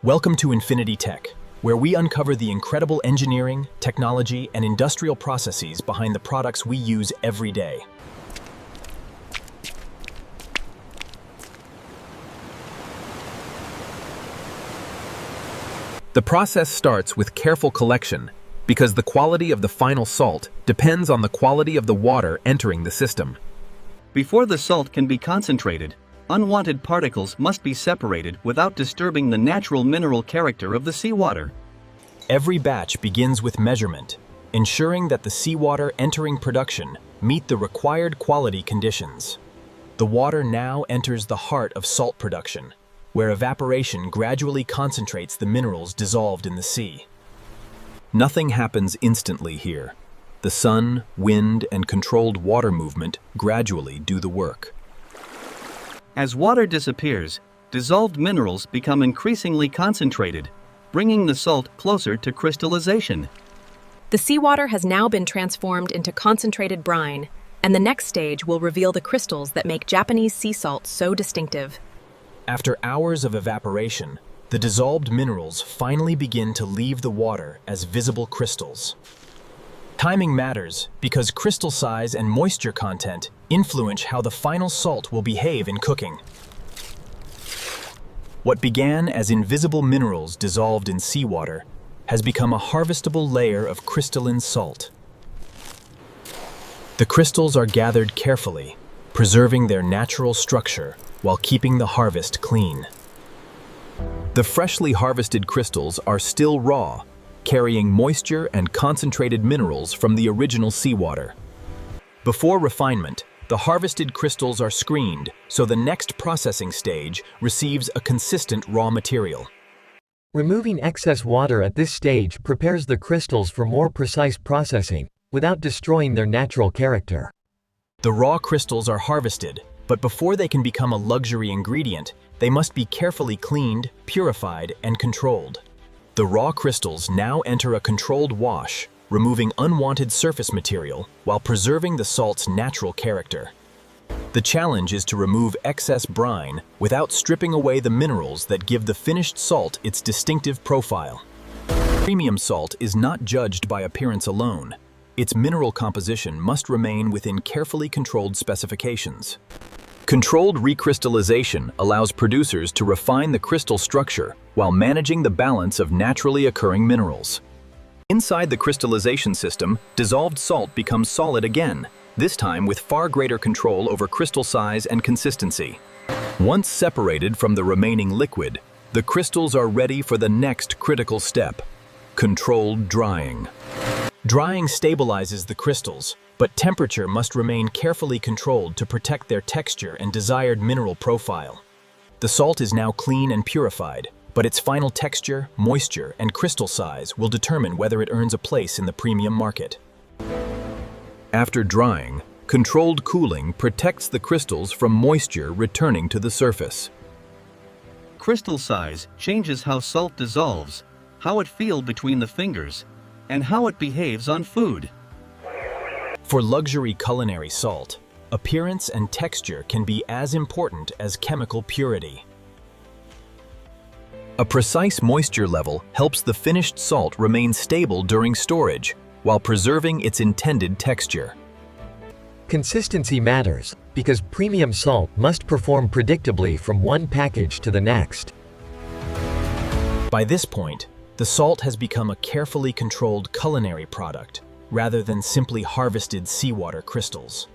Welcome to Infinity Tech, where we uncover the incredible engineering, technology, and industrial processes behind the products we use every day. The process starts with careful collection, because the quality of the final salt depends on the quality of the water entering the system. Before the salt can be concentrated, unwanted particles must be separated without disturbing the natural mineral character of the seawater. Every batch begins with measurement, ensuring that the seawater entering production meet the required quality conditions. The water now enters the heart of salt production, where evaporation gradually concentrates the minerals dissolved in the sea. Nothing happens instantly here. The sun, wind, and controlled water movement gradually do the work. As water disappears, dissolved minerals become increasingly concentrated, bringing the salt closer to crystallization. The seawater has now been transformed into concentrated brine, and the next stage will reveal the crystals that make Japanese sea salt so distinctive. After hours of evaporation, the dissolved minerals finally begin to leave the water as visible crystals. Timing matters because crystal size and moisture content influence how the final salt will behave in cooking. What began as invisible minerals dissolved in seawater has become a harvestable layer of crystalline salt. The crystals are gathered carefully, preserving their natural structure while keeping the harvest clean. The freshly harvested crystals are still raw, carrying moisture and concentrated minerals from the original seawater. Before refinement, the harvested crystals are screened so the next processing stage receives a consistent raw material. Removing excess water at this stage prepares the crystals for more precise processing, without destroying their natural character. The raw crystals are harvested, but before they can become a luxury ingredient, they must be carefully cleaned, purified, and controlled. The raw crystals now enter a controlled wash, removing unwanted surface material while preserving the salt's natural character. The challenge is to remove excess brine without stripping away the minerals that give the finished salt its distinctive profile. Premium salt is not judged by appearance alone. Its mineral composition must remain within carefully controlled specifications. Controlled recrystallization allows producers to refine the crystal structure while managing the balance of naturally occurring minerals. Inside the crystallization system, dissolved salt becomes solid again, this time with far greater control over crystal size and consistency. Once separated from the remaining liquid, the crystals are ready for the next critical step: controlled drying. Drying stabilizes the crystals, but temperature must remain carefully controlled to protect their texture and desired mineral profile. The salt is now clean and purified, but its final texture, moisture, and crystal size will determine whether it earns a place in the premium market. After drying, controlled cooling protects the crystals from moisture returning to the surface. Crystal size changes how salt dissolves, how it feels between the fingers, and how it behaves on food. For luxury culinary salt, appearance and texture can be as important as chemical purity. A precise moisture level helps the finished salt remain stable during storage, while preserving its intended texture. Consistency matters, because premium salt must perform predictably from one package to the next. By this point, the salt has become a carefully controlled culinary product, rather than simply harvested seawater crystals.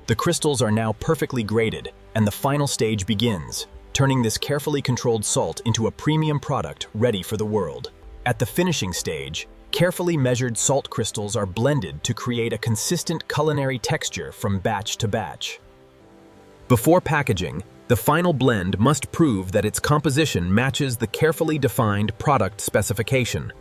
The crystals are now perfectly graded, and the final stage begins, turning this carefully controlled salt into a premium product ready for the world. At the finishing stage, carefully measured salt crystals are blended to create a consistent culinary texture from batch to batch. Before packaging, the final blend must prove that its composition matches the carefully defined product specification.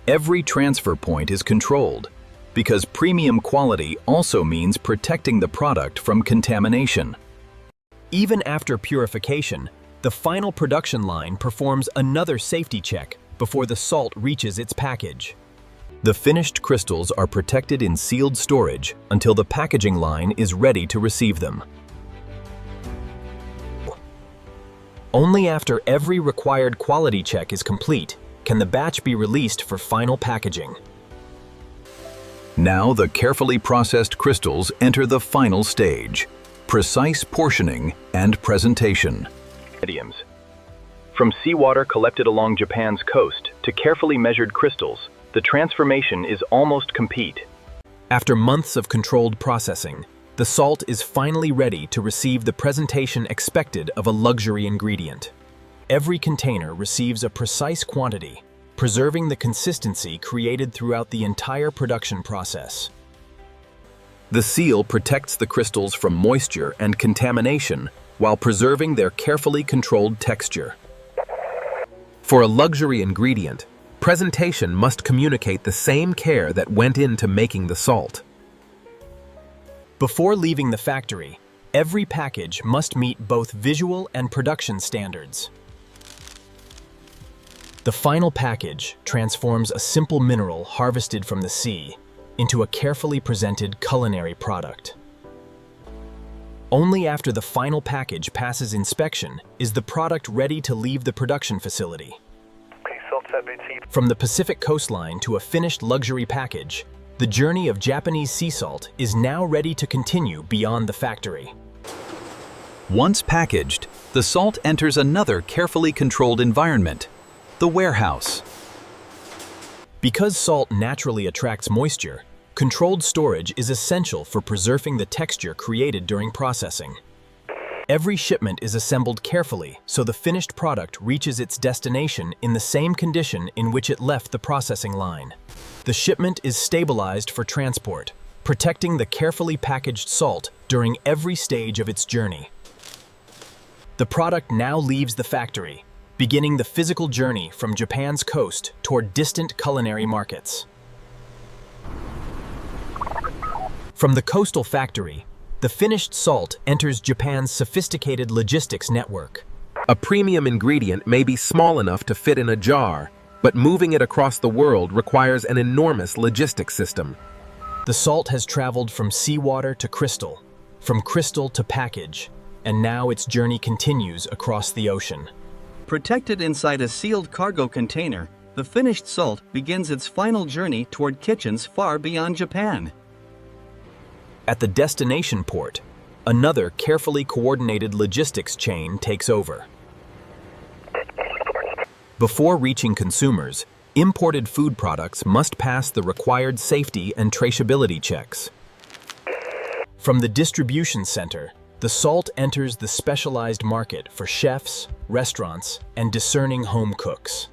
Every transfer point is controlled, because premium quality also means protecting the product from contamination. Even after purification, the final production line performs another safety check before the salt reaches its package. The finished crystals are protected in sealed storage until the packaging line is ready to receive them. Only after every required quality check is complete can the batch be released for final packaging. Now the carefully processed crystals enter the final stage: precise portioning and presentation. Mediums. From seawater collected along Japan's coast to carefully measured crystals, the transformation is almost complete. After months of controlled processing, the salt is finally ready to receive the presentation expected of a luxury ingredient. Every container receives a precise quantity, preserving the consistency created throughout the entire production process. The seal protects the crystals from moisture and contamination while preserving their carefully controlled texture. For a luxury ingredient, presentation must communicate the same care that went into making the salt. Before leaving the factory, every package must meet both visual and production standards. The final package transforms a simple mineral harvested from the sea into a carefully presented culinary product. Only after the final package passes inspection is the product ready to leave the production facility. From the Pacific coastline to a finished luxury package, the journey of Japanese sea salt is now ready to continue beyond the factory. Once packaged, the salt enters another carefully controlled environment: the warehouse. Because salt naturally attracts moisture, controlled storage is essential for preserving the texture created during processing. Every shipment is assembled carefully so the finished product reaches its destination in the same condition in which it left the processing line. The shipment is stabilized for transport, protecting the carefully packaged salt during every stage of its journey. The product now leaves the factory, beginning the physical journey from Japan's coast toward distant culinary markets. From the coastal factory, the finished salt enters Japan's sophisticated logistics network. A premium ingredient may be small enough to fit in a jar, but moving it across the world requires an enormous logistics system. The salt has traveled from seawater to crystal, from crystal to package, and now its journey continues across the ocean. Protected inside a sealed cargo container, the finished salt begins its final journey toward kitchens far beyond Japan. At the destination port, another carefully coordinated logistics chain takes over. Before reaching consumers, imported food products must pass the required safety and traceability checks. From the distribution center, the salt enters the specialized market for chefs, restaurants, and discerning home cooks.